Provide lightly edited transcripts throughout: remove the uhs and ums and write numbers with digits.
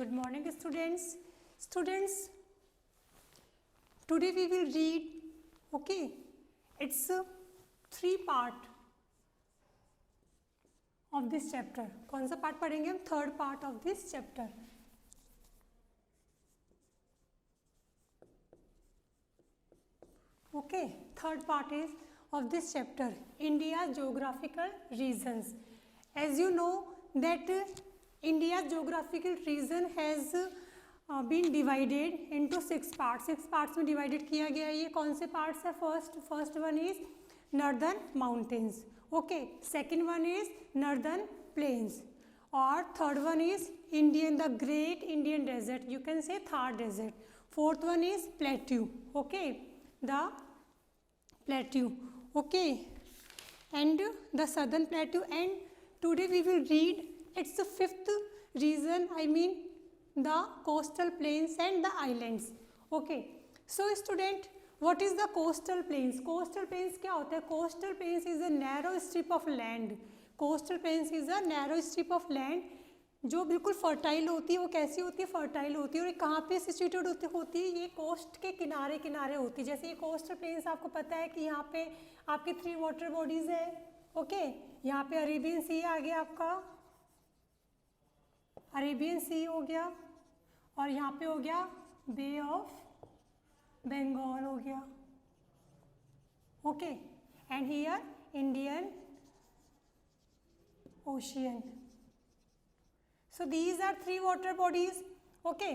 Good morning, students. Students, today we will read, okay, it's a 3 part of this chapter. कौन सा part पढ़ेंगे हम? Third part of this chapter. Okay, third part is of this chapter, India's geographical regions. As you know that India's geographical region has been divided into 6 parts. 6 parts में divided किया गया है. ये कौन से parts है? First one is northern mountains. Okay, second one is northern plains. और third one is the great Indian desert. You can say Thar desert. Fourth one is plateau. Okay, the plateau. Okay, and the southern plateau. And today we will read its the 5th region, I mean the coastal plains and the islands. Okay, so student, what is the coastal plains? Coastal plains क्या होता है? Coastal plains is a narrow strip of land. Coastal plains is a narrow strip of land जो बिल्कुल fertile होती है. वो कैसी होती है? फर्टाइल होती है. और ये कहाँ पे सिचुएटेड होती है? ये कोस्ट के किनारे किनारे होती है. जैसे ये कोस्टल प्लेन्स आपको पता है कि यहाँ पे आपकी 3 वाटर बॉडीज़ है. ओके, यहाँ पे अरेबियन सी आ गया, आपका अरेबियन सी हो गया, और यहाँ पे हो गया बे ऑफ बंगाल हो गया. Okay, and here Indian ocean. So these are 3 water bodies. Okay,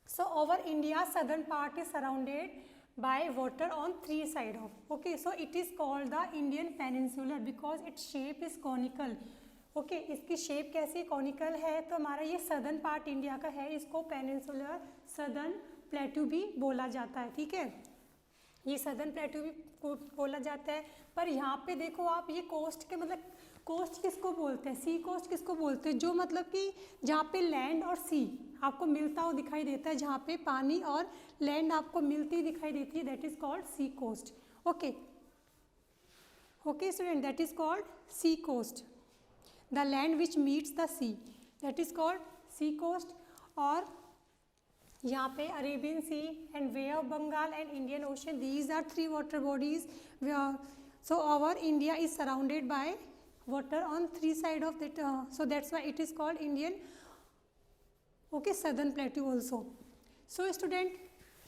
so our India southern part is surrounded by water on 3 sides of. Okay, so it is called the Indian Peninsula because its shape is conical. Okay, इसकी shape कैसी conical है? तो हमारा ये southern part India का है, इसको peninsular southern plateau भी बोला जाता है. ठीक है, ये सदर्न प्लेट्यू भी बोला जाता है. पर यहाँ पे देखो आप, ये कोस्ट के मतलब कोस्ट किसको बोलते हैं? सी कोस्ट किसको बोलते हैं? जो मतलब कि जहाँ पे लैंड और सी आपको मिलता हुआ दिखाई देता है, जहाँ पे पानी और लैंड आपको मिलती दिखाई देती है, that is called sea coast. Okay okay student, that is called sea coast. The land which meets the sea, that is called sea coast. और यहाँ पे Arabian sea and bay of Bengal and Indian ocean, these are 3 water bodies. So our India is surrounded by water on 3 sides of that, so that's why it is called Indian southern plateau also. So student,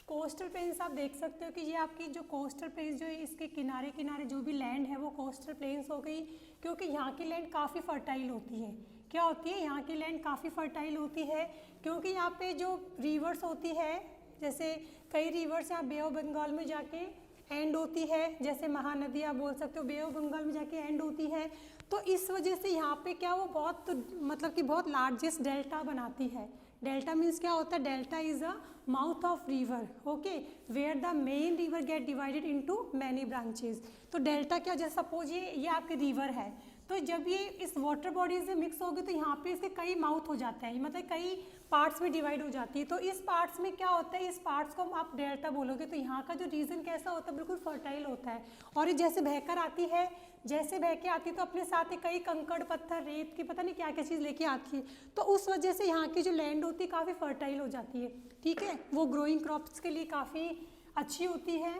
coastal planes आप देख सकते हो कि ये आपकी जो coastal planes जो है, इसके किनारे किनारे जो भी लैंड है वो कोस्टल प्लेन्स हो गई, क्योंकि यहाँ की लैंड काफ़ी फर्टाइल होती है. क्या होती है? यहाँ की लैंड काफ़ी फर्टाइल होती है, क्योंकि यहाँ पे जो रिवर्स होती है, जैसे कई रिवर्स यहाँ बे ऑफ बंगाल में जाके एंड होती है, जैसे महानदी आप बोल सकते हो बे ऑफ बंगाल में जाके एंड होती है. तो इस वजह से यहाँ पे क्या वो बहुत मतलब कि बहुत लार्जेस्ट डेल्टा बनाती है. डेल्टा मीन्स क्या होता है? Delta is a mouth of river. Okay, where the main river get divided into many branches. तो डेल्टा क्या, जैसे सपोज ये आपके रिवर है, तो जब ये इस वाटर बॉडीज में मिक्स होगी तो यहाँ पे इसके कई माउथ हो जाते हैं, मतलब कई पार्ट्स में डिवाइड हो जाती है. तो इस पार्ट्स में क्या होता है? इस पार्ट्स को आप डेल्टा बोलोगे तो यहाँ का जो रीजन कैसा होता है? बिल्कुल फर्टाइल होता है. और ये जैसे बहकर आती है, जैसे बह के आती है तो अपने साथ ही कई कंकड़ पत्थर रेत की पता नहीं क्या क्या चीज़ लेके आती है. तो उस वजह से यहाँ की जो लैंड होती है काफ़ी फर्टाइल हो जाती है. ठीक है, वो ग्रोइंग क्रॉप्स के लिए काफ़ी अच्छी होती है,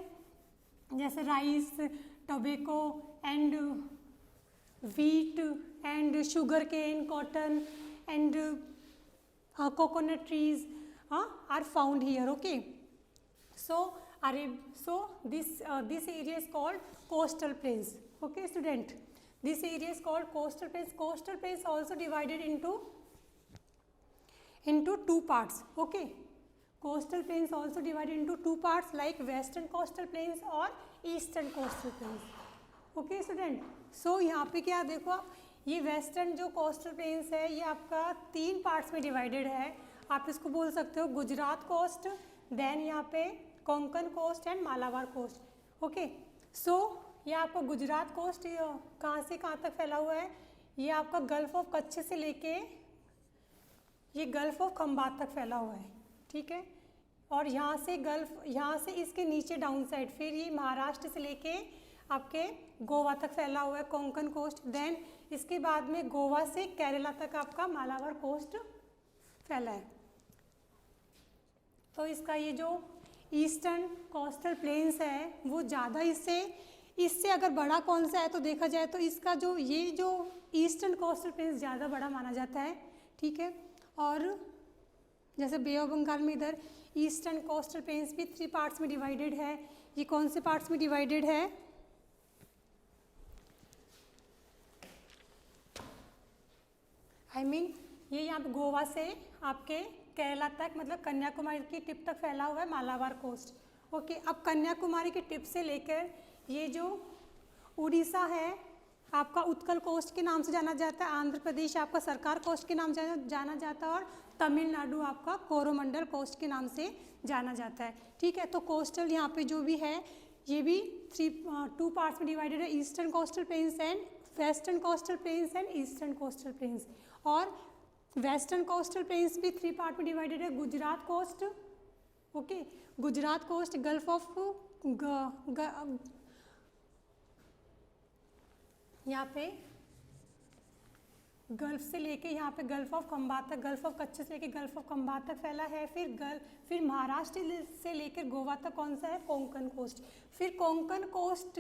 जैसे rice, tobacco and wheat and sugar cane, cotton and coconut trees are found here. Okay, so this area is called coastal plains. Okay student, this area is called coastal plains. Coastal plains also divided into 2 parts. Okay, coastal plains also divided into 2 parts like western coastal plains or eastern coastal plains. Okay student, so यहाँ पे क्या देखो आप, ये western जो coastal planes है ये आपका 3 पार्ट्स में डिवाइडेड है. आप इसको बोल सकते हो गुजरात कोस्ट, देन यहाँ पे Konkan coast and Malabar coast. Okay, so ये आपका गुजरात कोस्ट कहाँ से कहाँ तक फैला हुआ है? ये आपका गल्फ ऑफ कच्छ से लेके ये गल्फ ऑफ खंबात तक फैला हुआ है. ठीक है, और यहाँ से इसके नीचे डाउन साइड फिर ये महाराष्ट्र से लेके आपके गोवा तक फैला हुआ है कोंकण कोस्ट. देन इसके बाद में गोवा से केरला तक आपका मालाबार कोस्ट फैला है. तो इसका ये जो ईस्टर्न कोस्टल प्लेन्स है वो ज़्यादा इससे अगर बड़ा कौन सा है तो देखा जाए तो इसका जो ये जो ईस्टर्न कोस्टल प्लेन्स ज़्यादा बड़ा माना जाता है, ठीक है। और जैसे बे ऑफ बंगाल में इधर ईस्टर्न कोस्टल प्लेन्स भी 3 पार्ट्स में डिवाइडेड है। ये कौन से पार्ट्स में डिवाइडेड है? ये यहाँ पे गोवा से आपके केरला तक मतलब कन्याकुमारी की टिप तक फैला हुआ है मालाबार कोस्ट। ओके, अब कन्याकुमारी की टिप से लेकर ये जो उड़ीसा है आपका उत्कल कोस्ट के नाम से जाना जाता है, आंध्र प्रदेश आपका सरकार कोस्ट के नाम से जाना जाता है और तमिलनाडु आपका कोरोमंडल कोस्ट के नाम से जाना जाता है, ठीक है। तो कोस्टल यहाँ पे जो भी है ये भी 2 पार्ट्स में डिवाइडेड है, eastern coastal plains and western coastal plains and eastern coastal plains. और वेस्टर्न कोस्टल प्लेन्स भी 3 पार्ट में डिवाइडेड है, Gujarat coast, okay, Gujarat coast, gulf of यहाँ पे गल्फ से लेके यहाँ पे गल्फ ऑफ खंबात तक, गल्फ ऑफ कच्छ से लेके गल्फ ऑफ खंबात तक फैला है। फिर महाराष्ट्र से लेकर गोवा तक कौन सा है? कोंकण कोस्ट। फिर कोंकण कोस्ट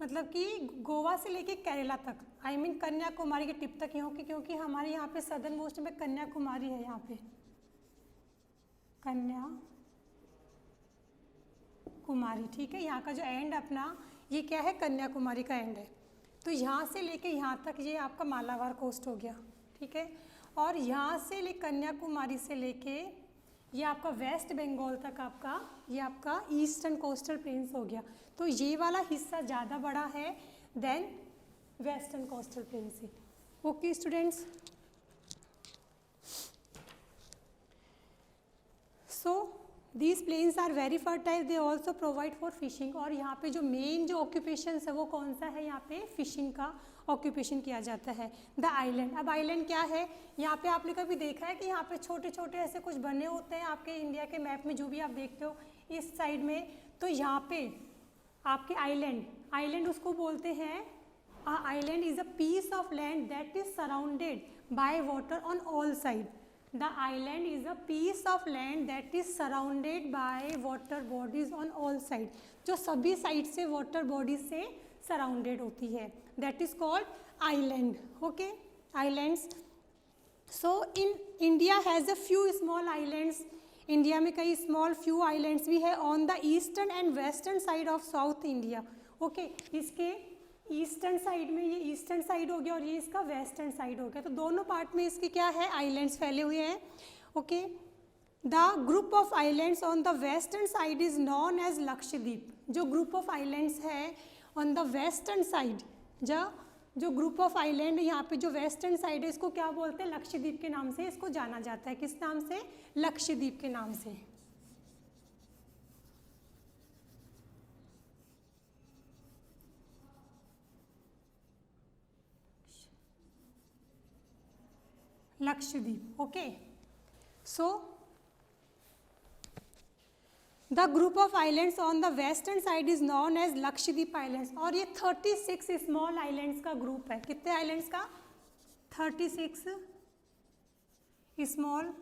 मतलब कि गोवा से लेके केरला तक, कन्याकुमारी के टिप तक, क्योंकि हमारे यहाँ पे सदर्न मोस्ट में कन्याकुमारी है, यहाँ पे कन्याकुमारी, ठीक है। यहाँ का जो एंड अपना ये क्या है? कन्याकुमारी का एंड है। तो यहाँ से लेके यहाँ तक ये आपका मालाबार कोस्ट हो गया, ठीक है। और यहाँ से कन्याकुमारी से लेके ये आपका वेस्ट बंगाल तक आपका ये आपका ईस्टर्न कोस्टल प्लेन्स हो गया। तो ये वाला हिस्सा ज़्यादा बड़ा है देन वेस्टर्न कोस्टल प्लेन से। Okay students, so these plains are very fertile, they also provide for fishing. और यहाँ पे जो मेन जो ऑक्यूपेशन है वो कौन सा है? यहाँ पे फिशिंग का ऑक्यूपेशन किया जाता है। द आइलैंड, अब आइलैंड क्या है? यहाँ पे आपने कभी देखा है कि यहाँ पे छोटे छोटे ऐसे कुछ बने होते हैं आपके इंडिया के मैप में, जो भी आप देखते हो इस साइड में, तो यहाँ पे आपके आइलैंड उसको बोलते हैं, island is a piece of land that is surrounded by water on all side. The island is a piece of land that is surrounded by water bodies on all sides, जो सभी side से water bodies से surrounded होती है, that is called island. Okay, islands. So in India has a few small islands. India में कई small few islands भी है on the eastern and western side of south India. Okay, इसके eastern side में ये eastern side हो गया और ये इसका वेस्टर्न साइड हो गया, तो दोनों पार्ट में इसके क्या है? आइलैंड्स फैले हुए हैं। Okay, the group of islands on the western side is known as Lakshadweep. जो ग्रुप ऑफ आइलैंड्स है ऑन द वेस्टर्न साइड, जो ग्रुप ऑफ आइलैंड यहाँ पे जो वेस्टर्न साइड है इसको क्या बोलते हैं? लक्षद्वीप के नाम से इसको जाना जाता है। किस नाम से? लक्षद्वीप के नाम से। Lakshadweep. Okay, so the group of islands on the western side is known as Lakshadweep islands. और ये 36 स्मॉल आइलैंड्स का ग्रुप है। कितने आइलैंड्स का? 36 small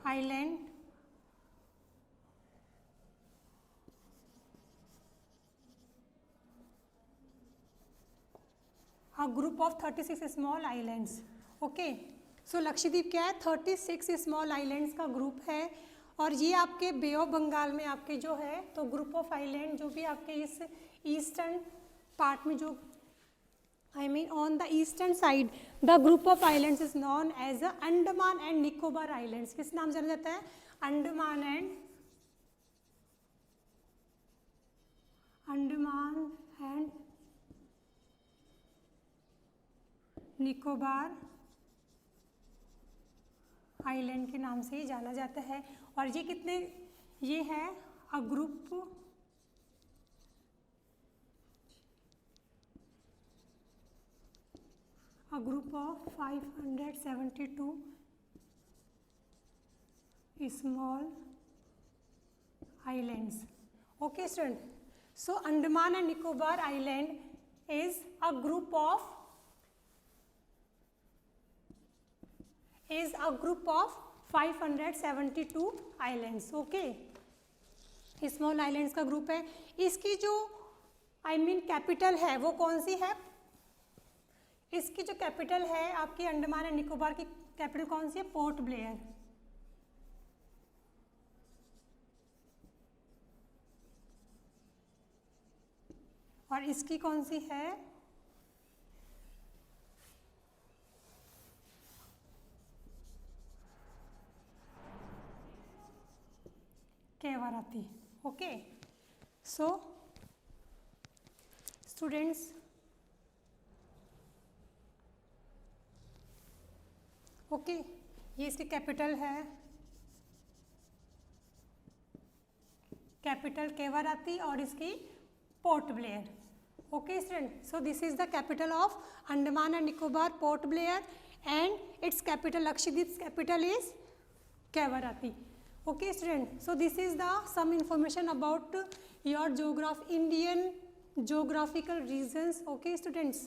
island a group of 36 small islands. Okay, so Lakshadweep क्या है? 36 स्मॉल आइलैंड्स का ग्रुप है। और ये आपके बे ऑफ बंगाल में आपके जो है तो ग्रुप ऑफ आइलैंड जो भी आपके इस ईस्टर्न पार्ट में जो on the eastern side the group of islands is known as a Andaman and Nicobar islands. किस नाम जाना जाता है? अंडमान एंड निकोबार आइलैंड के नाम से ही जाना जाता है। और ये कितने? ये है a group of 572 small islands. Okay student, so Andaman and Nicobar island is a group of 572 islands. Okay, small islands का ग्रुप है। इसकी जो कैपिटल है वो कौन सी है? इसकी जो कैपिटल है आपकी अंडमान एंड निकोबार की कैपिटल कौन सी है? पोर्ट ब्लेयर। और इसकी कौन सी है? Kavaratti. Okay, so students, okay, ये इसकी कैपिटल है, कैपिटल केवराती और इसकी Port Blair. Okay student, so this is the capital of Andaman and Nicobar, Port Blair, and its capital Lakshadweep capital is Kavaratti. Okay student, so this is the some information about your Indian geographical regions. Okay students,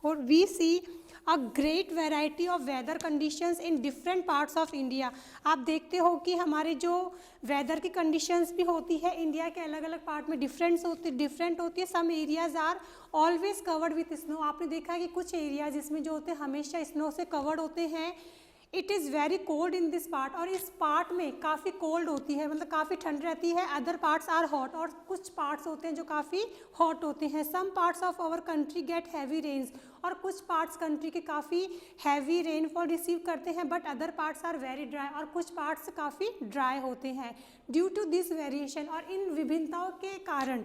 or we see a great variety of weather conditions in different parts of India. आप देखते हो कि हमारे जो weather की conditions भी होती है इंडिया के अलग अलग पार्ट में डिफरेंट होती है। Some areas are always covered with snow. आपने देखा है कि कुछ एरियाज इसमें जो होते हैं हमेशा स्नो से कवर्ड होते हैं। It is very cold in this part, और इस पार्ट में काफ़ी कोल्ड होती है, मतलब काफ़ी ठंड रहती है। अदर पार्ट्स आर हॉट, और कुछ पार्ट्स होते हैं जो काफ़ी हॉट होते हैं। Some parts of our country get heavy rains, और कुछ पार्ट्स कंट्री के काफ़ी हैवी रेनफॉल रिसीव करते हैं, but other parts are very dry, और कुछ पार्ट्स काफ़ी ड्राई होते हैं। ड्यू टू दिस वेरिएशन, और इन विभिन्नताओं के कारण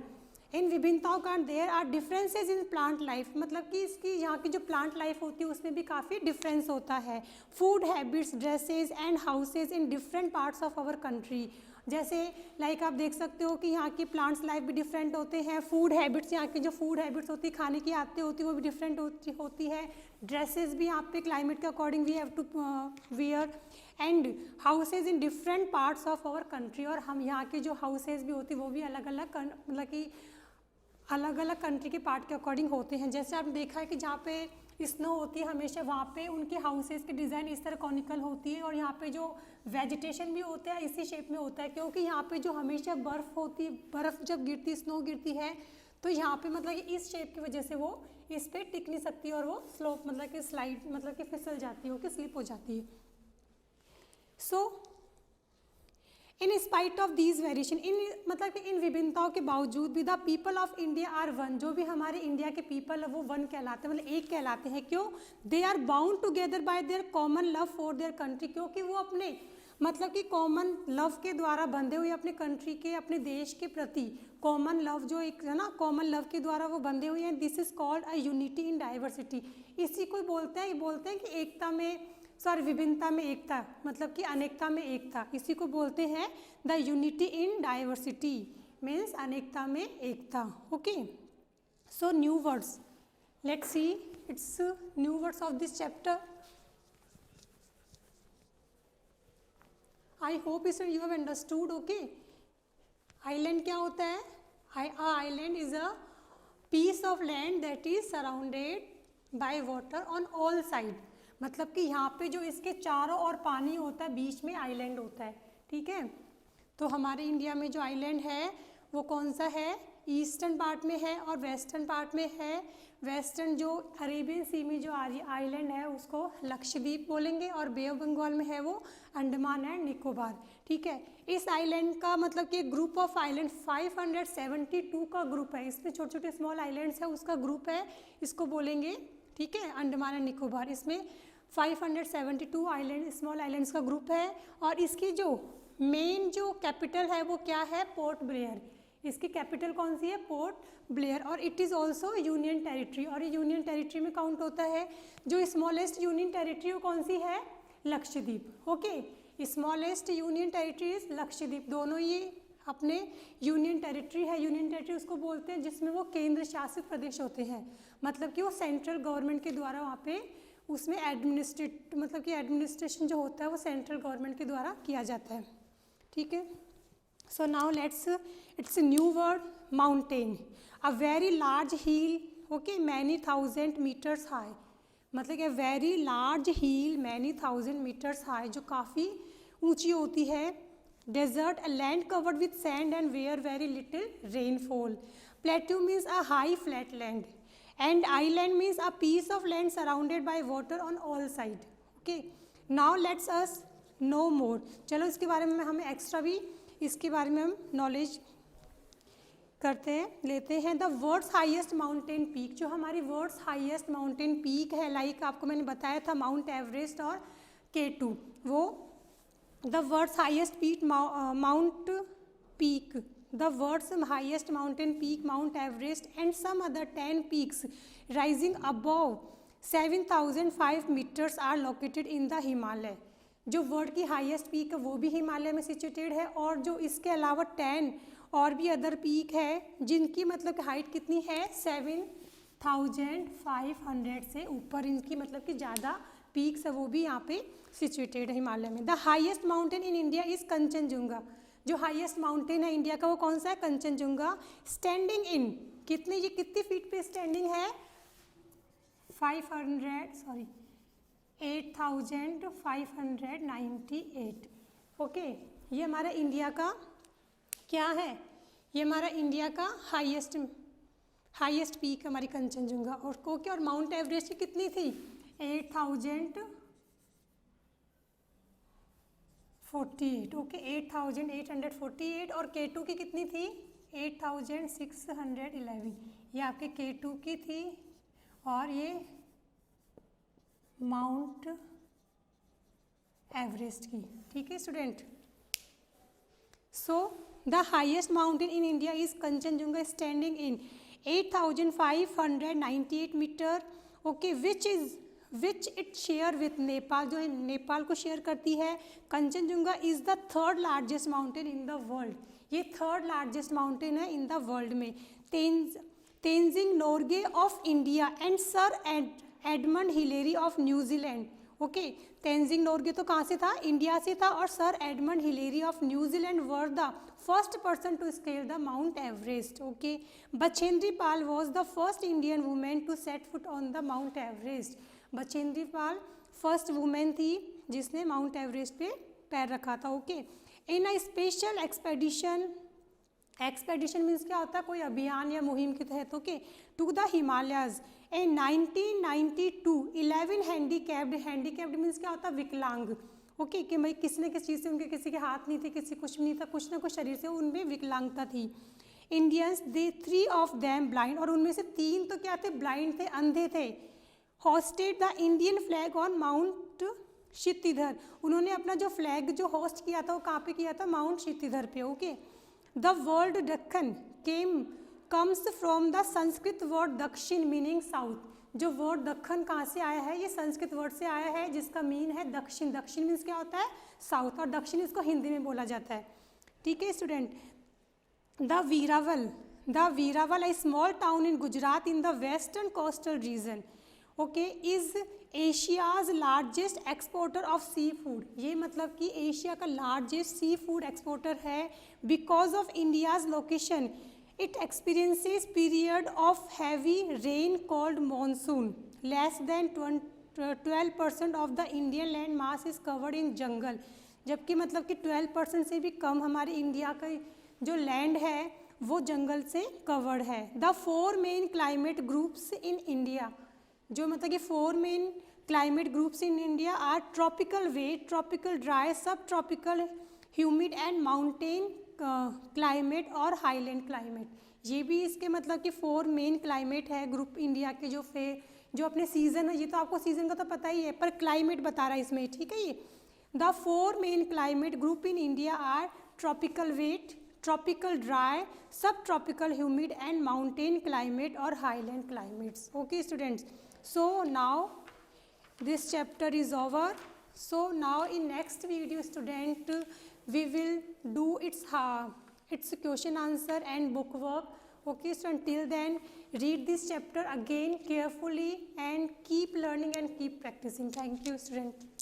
there are differences in plant life, मतलब कि इसकी यहाँ की जो प्लांट लाइफ होती है उसमें भी काफ़ी डिफरेंस होता है। Food habits, dresses and houses in different parts of our country, जैसे लाइक आप देख सकते हो कि यहाँ की प्लांट्स लाइफ भी डिफरेंट होते हैं। फूड हैबिट्स, यहाँ की जो फूड हैबिट्स होती है, खाने की आदतें होती है, वो भी डिफरेंट होती है। ड्रेसेस भी यहाँ पे क्लाइमेट के according we have to wear, and houses in different parts of our country, और हम यहाँ की जो हाउसेज भी होती है वो भी अलग अलग मतलब कि अलग अलग कंट्री के पार्ट के अकॉर्डिंग होते हैं। जैसे आपने देखा है कि जहाँ पे स्नो होती है हमेशा वहाँ पे उनके हाउसेस की डिज़ाइन इस तरह कॉनिकल होती है, और यहाँ पे जो वेजिटेशन भी होता है इसी शेप में होता है, क्योंकि यहाँ पे जो हमेशा बर्फ़ होती है, बर्फ़ जब गिरती, स्नो गिरती है, तो यहाँ पे मतलब कि इस शेप की वजह से वो इस पर टिक नहीं सकती, और वो स्लोप मतलब कि स्लाइड मतलब कि फिसल जाती है, कि स्लिप हो जाती है। So in spite of these variation, मतलब कि इन विभिन्नताओं के बावजूद भी the people of India are one, जो भी हमारे इंडिया के पीपल है वो वन कहलाते हैं, मतलब एक कहलाते हैं। क्यों? They are bound together by their common love for their country, क्योंकि वो अपने मतलब कि कॉमन लव के द्वारा बंधे हुए अपने कंट्री के, अपने देश के प्रति कॉमन लव जो एक है ना, कॉमन लव के द्वारा वो बंधे हुए हैं। This is called a unity in diversity. इसी को बोलते हैं कि एकता में, सॉरी, विभिन्नता में एकता, मतलब कि अनेकता में एकता, इसी को बोलते हैं the unity in diversity, means अनेकता में एकता। Okay, so new words, let's see its new words of this chapter. I hope is you have understood. Okay, island क्या होता है? Island is a piece of land that is surrounded by water on all side, मतलब कि यहाँ पे जो इसके चारों ओर पानी होता है, बीच में आइलैंड होता है। ठीक है, तो हमारे इंडिया में जो आइलैंड है वो कौन सा है? ईस्टर्न पार्ट में है और वेस्टर्न पार्ट में है। वेस्टर्न जो अरेबियन सी में जो आइलैंड है उसको लक्षद्वीप बोलेंगे, और बे ऑफ बंगाल में है वो अंडमान एंड निकोबार। ठीक है, इस आइलैंड का मतलब कि ग्रुप ऑफ आइलैंड 572 का ग्रुप है, इसमें छोटे छोटे स्मॉल आइलैंड्स है उसका ग्रुप है, इसको बोलेंगे। ठीक है, अंडमान एंड निकोबार, इसमें 572 आइलैंड, स्मॉल आइलैंड्स का ग्रुप है। और इसकी जो मेन जो कैपिटल है वो क्या है? पोर्ट ब्लेयर। इसकी कैपिटल कौन सी है? पोर्ट ब्लेयर। और it is also union territory, और ये यूनियन टेरिटरी में काउंट होता है। जो स्मॉलेस्ट यूनियन टेरिटरी वो कौन सी है? Lakshadweep. Okay, smallest union territory is Lakshadweep. दोनों ये अपने यूनियन टेरिटरी है। यूनियन टेरिटरी उसको बोलते हैं जिसमें वो केंद्र शासित प्रदेश होते हैं, मतलब कि वो सेंट्रल गवर्नमेंट के द्वारा वहाँ पे उसमें मतलब कि एडमिनिस्ट्रेशन जो होता है वो सेंट्रल गवर्नमेंट के द्वारा किया जाता है। ठीक है, so now let's it's new word, mountain, a very large hill, okay, many thousand metres high, मतलब कि very large hill many thousand metres high, जो काफ़ी ऊंची होती है। Desert, a land covered with sand and where very little rainfall. Plateau means a high flat land and island means a piece of land surrounded by water on all side. Okay, now let's us know मोर। चलो इसके बारे में हमें extra भी इसके बारे में हम नॉलेज करते हैं, लेते हैं। The world's highest mountain peak, जो हमारी वर्ल्ड्स हाईएस्ट माउंटेन पीक है, लाइक आपको मैंने बताया था माउंट एवरेस्ट और K2, वो the world's highest peak mount peak, the world's highest mountain peak mount Everest and some other 10 peaks rising above 7005 metres are located in the Himalaya. जो world की highest peak है वो भी हिमालय में सिचुएटेड है, और जो इसके अलावा 10 और भी अदर पीक है जिनकी मतलब हाइट कितनी है 7500 से ऊपर, इनकी मतलब कि ज़्यादा पीक्स है वो भी यहाँ पे सिचुएटेड है हिमालय में। The highest mountain in India is Kanchenjunga, जो हाईएस्ट माउंटेन है इंडिया का वो कौन सा है, कंचनजुंगा। स्टैंडिंग इन कितनी, ये कितनी फीट पे स्टैंडिंग है 8598। ओके, ये हमारा इंडिया का क्या है, ये हमारा इंडिया का हाईएस्ट पीक हमारी कंचनजुंगा। और ओके, और माउंट एवरेस्ट की कितनी थी 8048। ओके, 8848 और K2 की कितनी थी 8611। ये आपके K2 की थी और ये माउंट एवरेस्ट की। ठीक है student, so the highest mountain in India is Kanchenjunga standing in 8598 metre. Okay, which it share with Nepal, जो है नेपाल को शेयर करती है। Kanchenjunga is the third largest mountain in the world, ये थर्ड लार्जेस्ट माउंटेन है इन द वर्ल्ड में। Tenzing Norgay of India and sir Edmund Hillary of New Zealand. Okay, Tenzing Norgay तो कहाँ से था, इंडिया से था, और sir Edmund Hillary of New Zealand were the first person to scale the mount Everest. Okay, Bachendri Pal was the first Indian women to set foot on the mount Everest. Bachendri Pal first women थी जिसने mount Everest पे पैर रखा था। Okay, in a special expedition means क्या होता है, कोई अभियान या मुहिम के तहत। Okay, to the Himalayas in 1992 11 handicapped means क्या होता है, विकलांग। ओके, कि भाई किसी न किसी चीज़ से उनके, किसी के हाथ नहीं थे, किसी कुछ नहीं था, कुछ ना कुछ शरीर से उनमें विकलांगता थी। Indians they 3 of them blind, और उनमें से 3 तो क्या थे, ब्लाइंड थे, अंधे थे। Hosted the Indian flag on mount Kshitidhar, उन्होंने अपना जो फ्लैग जो होस्ट किया था वो कहाँ पे किया था, माउंट क्षितिधर पे। Okay, the word Dakkhan comes from the Sanskrit word Dakshin meaning south. जो वर्ड दक्खन कहाँ से आया है, ये संस्कृत वर्ड से आया है जिसका मीन है दक्षिण। दक्षिण मीन्स क्या होता है, साउथ, और दक्षिण इसको हिंदी में बोला जाता है। ठीक है student, the Veraval a small town in Gujarat in the western coastal region. Okay, is Asia's largest exporter of sea food, ये मतलब कि एशिया का लार्जेस्ट सी फूड एक्सपोर्टर है। Because of India's location it experiences period of heavy rain called monsoon. Less than 12% of the Indian land mass is covered in jungle, जबकि मतलब कि 12% से भी कम हमारे इंडिया का जो लैंड है वो जंगल से कवर्ड है। The 4 main climate groups in India, जो मतलब कि 4 main climate groups in India are tropical wet, tropical dry, subtropical humid and mountain climate और हाईलैंड क्लाइमेट। ये भी इसके मतलब कि 4 मेन क्लाइमेट है ग्रुप इंडिया के। जो अपने सीज़न है, ये तो आपको सीज़न का तो पता ही है, पर क्लाइमेट बता रहा है इसमें। ठीक है, ये the 4 main climate group in India are tropical wet, tropical dry, subtropical humid and mountain climate और highland climates. Okay students, so now this chapter is over. So now in next video student we will do its question answer and book work. Okay, so until then read this chapter again carefully and keep learning and keep practicing. Thank you student.